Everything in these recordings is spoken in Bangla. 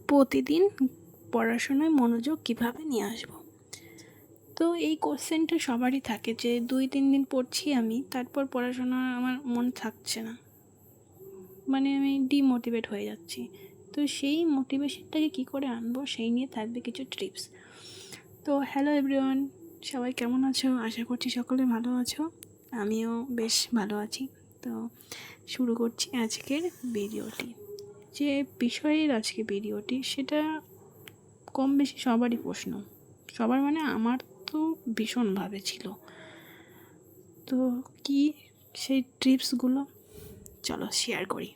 প্রতিদিন পড়াশোনায় মনোযোগ কীভাবে নিয়ে আসবো? তো এই কোশ্চেনটা সবারই থাকে যে 2-3 দিন পড়ছি আমি, তারপর পড়াশোনা আমার মন থাকছে না, মানে আমি ডিমোটিভেট হয়ে যাচ্ছি। তো সেই মোটিভেশনটাকে কী করে আনবো, সেই নিয়ে থাকবে কিছু টিপস। তো হ্যালো এভরিওয়ান, সবাই কেমন আছো? আশা করছি সকলে ভালো আছো। আমিও বেশ ভালো আছি। তো শুরু করছি আজকের ভিডিওটি। যে বিষয়ের আজকে ভিডিওটি, সেটা কম বেশি সবারই প্রশ্ন, সবার মানে আমার তো ভীষণভাবে ছিল। তো কি সেই টিপসগুলো চলো শেয়ার করি।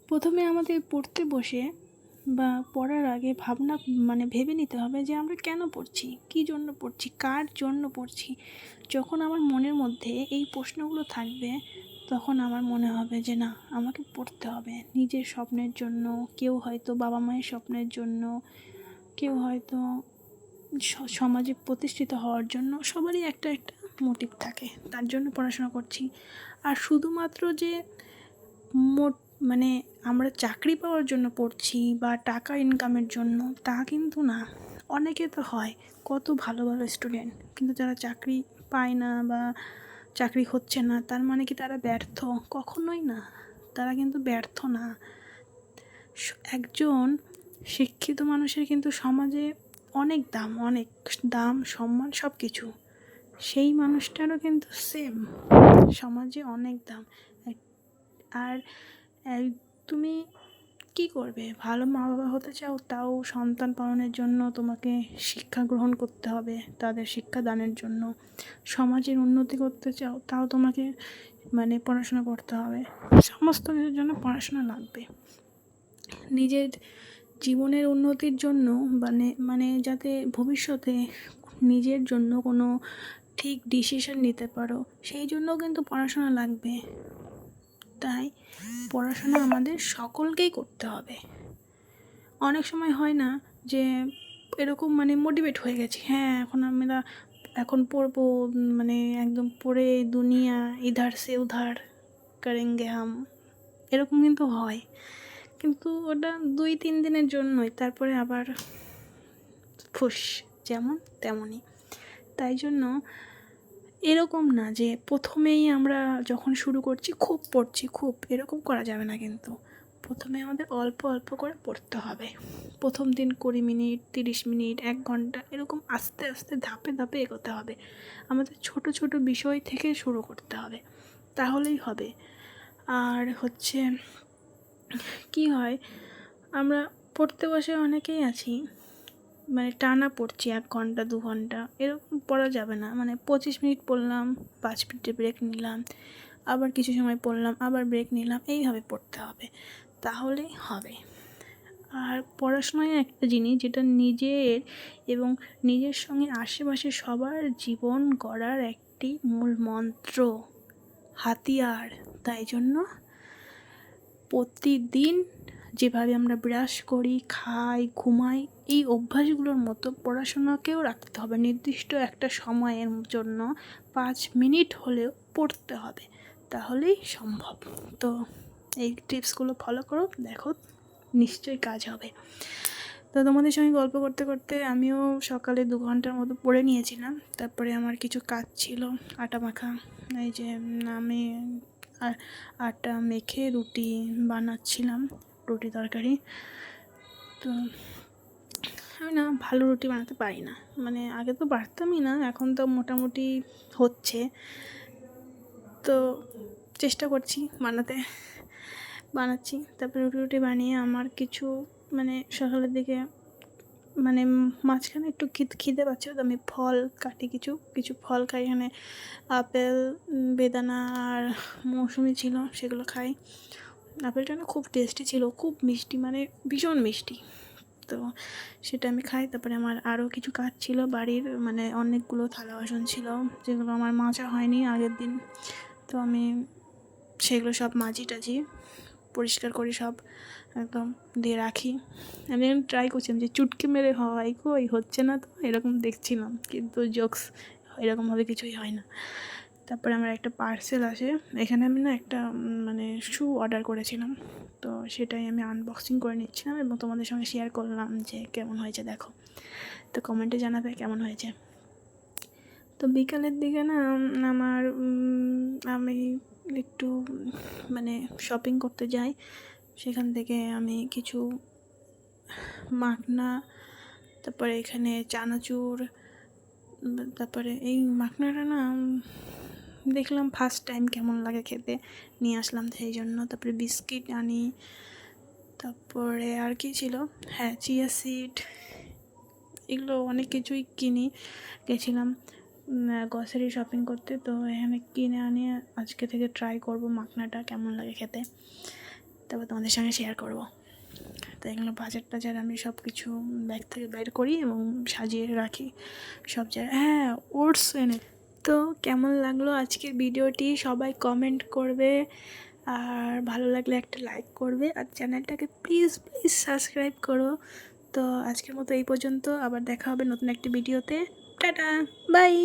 প্রথমে আমাদের পড়তে বসে বা পড়ার আগে ভেবে নিতে হবে যে আমরা কেন পড়ছি, কী জন্য পড়ছি, কার জন্য পড়ছি। যখন আমার মনের মধ্যে এই প্রশ্নগুলো থাকবে, তখন আমার মনে হবে যে না, আমাকে পড়তে হবে নিজের স্বপ্নের জন্য। কেউ হয়তো বাবা মায়ের স্বপ্নের জন্য, কেউ হয়তো সমাজে প্রতিষ্ঠিত হওয়ার জন্য। সবারই একটা একটা মোটিভ থাকে, তার জন্য পড়াশোনা করছি। আর শুধুমাত্র যে মানে আমরা চাকরি পাওয়ার জন্য পড়ছি বা টাকা ইনকামের জন্য, তা কিন্তু না। অনেকে তো হয় কত ভালো ভালো স্টুডেন্ট, কিন্তু যারা চাকরি পায় না বা চাকরি হচ্ছে না, তার মানে কি তারা ব্যর্থ? কখনোই না, তারা কিন্তু ব্যর্থ না। একজন শিক্ষিত মানুষের কিন্তু সমাজে অনেক দাম সম্মান সব কিছু। সেই মানুষটারও কিন্তু সেম সমাজে অনেক দাম। আর তুমি কি করবে? ভালো মা বাবা হতে চাও, তাও সন্তান পালনের জন্য তোমাকে শিক্ষা গ্রহণ করতে হবে, তাদের শিক্ষা দানের জন্য। সমাজের উন্নতি করতে চাও, তাও তোমাকে পড়াশোনা করতে হবে। সমস্ত কিছুর জন্য পড়াশোনা লাগবে। নিজের জীবনের উন্নতির জন্য যাতে ভবিষ্যতে নিজের জন্য কোনো ঠিক ডিসিশন নিতে পারো, সেই জন্যও কিন্তু পড়াশোনা লাগবে। তাই পড়াশোনা আমাদের সকলকেই করতে হবে। অনেক সময় হয় না যে এরকম মোটিভেট হয়ে গেছি, হ্যাঁ এখন পড়বো, একদম পড়ে দুনিয়া ইধার সে উধার করেঙ্গে হাম, এরকম কিন্তু হয়। কিন্তু ওটা 2-3 দিনের জন্যই, তারপরে আবার ফুস, যেমন তেমনই। তাই জন্য এরকম না যে প্রথমেই আমরা যখন শুরু করছি খুব পড়ছি, এরকম করা যাবে না। কিন্তু প্রথমে আমাদের অল্প অল্প করে পড়তে হবে। প্রথম দিন 20 মিনিট, 30 মিনিট, 1 ঘন্টা, এরকম আস্তে আস্তে ধাপে ধাপে এগোতে হবে। আমাদের ছোট ছোট বিষয় থেকে শুরু করতে হবে, তাহলেই হবে। আর হচ্ছে কি হয়, আমরা পড়তে বসে অনেকেই আছি টানা পড়ছি 1 ঘন্টা 2 ঘন্টা, এরকম পড়া যাবে না। 25 মিনিট পড়লাম, 5 মিনিটের ব্রেক নিলাম, আবার কিছু সময় পড়লাম, আবার ব্রেক নিলাম, এইভাবে পড়তে হবে, তাহলেই হবে। আর পড়াশোনায় একটা জিনিস, যেটা নিজের এবং নিজের সঙ্গে আশেপাশে সবার জীবন গড়ার একটি মূল মন্ত্র, হাতিয়ার। তাই জন্য প্রতিদিন যেভাবে আমরা ব্রাশ করি, খাই, ঘুমাই, এই অভ্যাসগুলোর মতো পড়াশোনাকেও রাখতে হবে। নির্দিষ্ট একটা সময়ের জন্য 5 মিনিট হলেও পড়তে হবে, তাহলেই সম্ভব। তো এই টিপসগুলো ফলো করো, দেখো নিশ্চয়ই কাজ হবে। তো তোমাদের সঙ্গে গল্প করতে করতে আমিও সকালে 2 ঘন্টার মতো পড়ে নিয়েছিলাম। তারপরে আমার কিছু কাজ ছিল, আটা মাখা। এই যে আমি আটা মেখে রুটি বানাচ্ছিলাম, রুটি তরকারি। তো আমি না ভালো রুটি বানাতে পারি না, আগে তো পারতামই না, এখন তো মোটামুটি হচ্ছে। তো চেষ্টা করছি বানাচ্ছি। তারপরে রুটি বানিয়ে আমার কিছু সকালের দিকে মাঝখানে একটু খিদে পাচ্ছিল, তো আমি ফল কাটি, কিছু ফল খাই। এখানে আপেল, বেদানা আর মৌসুমি ছিল, সেগুলো খাই। আপেলটা না খুব টেস্টি ছিল, খুব মিষ্টি, ভীষণ মিষ্টি। তো সেটা আমি খাই। তারপরে আমার আরও কিছু কাজ ছিল বাড়ির, অনেকগুলো থালা বাসন ছিল যেগুলো আমার মাজা হয়নি আগের দিন। তো আমি সেগুলো সব মাজি টাজি পরিষ্কার করে সব একদম দিয়ে রাখি। আমি ট্রাই করছিলাম যে চুটকি মেরে হয়, কই হচ্ছে না তো, এরকম দেখছিলাম, কিন্তু জোকস এরকমভাবে কিছুই হয় না। তারপরে আমার একটা পার্সেল আসে। এখানে আমি না একটা মানে শু অর্ডার করেছিলাম, তো সেটাই আমি আনবক্সিং করে নিচ্ছিলাম এবং তোমাদের সঙ্গে শেয়ার করলাম যে কেমন হয়েছে দেখো। তো কমেন্টে জানাবে কেমন হয়েছে। তো বিকালের দিকে না আমি একটু মানে শপিং করতে যাই। সেখান থেকে আমি কিছু মাখনা, তারপরে এখানে চানাচুর, তারপরে এই মাখনাটা না দেখলাম ফার্স্ট টাইম কেমন লাগে খেতে, নিয়ে আসলাম সেই জন্য। তারপরে বিস্কিট আনি, তারপরে আর কি ছিল, হ্যাঁ চিয়া সিড, এগুলো অনেক কিছুই গেছিলাম গ্রসারি শপিং করতে। তো এখানে কিনে আনি, আজকে থেকে ট্রাই করব মাখনাটা কেমন লাগে খেতে, তারপর তোমাদের সঙ্গে শেয়ার করব। তো এগুলো বাজার আমি সব কিছু ব্যাগ থেকে বের করি এবং সাজিয়ে রাখি সব জায়গায়। হ্যাঁ, ওটস এনে। তো কেমন লাগলো আজকের ভিডিওটি সবাই কমেন্ট করবে, আর ভালো লাগলে একটা লাইক করবে, আর চ্যানেলটাকে প্লিজ সাবস্ক্রাইব করো। তো আজকের মতো এই পর্যন্ত, আবার দেখা হবে নতুন একটি ভিডিওতে। Tata, by.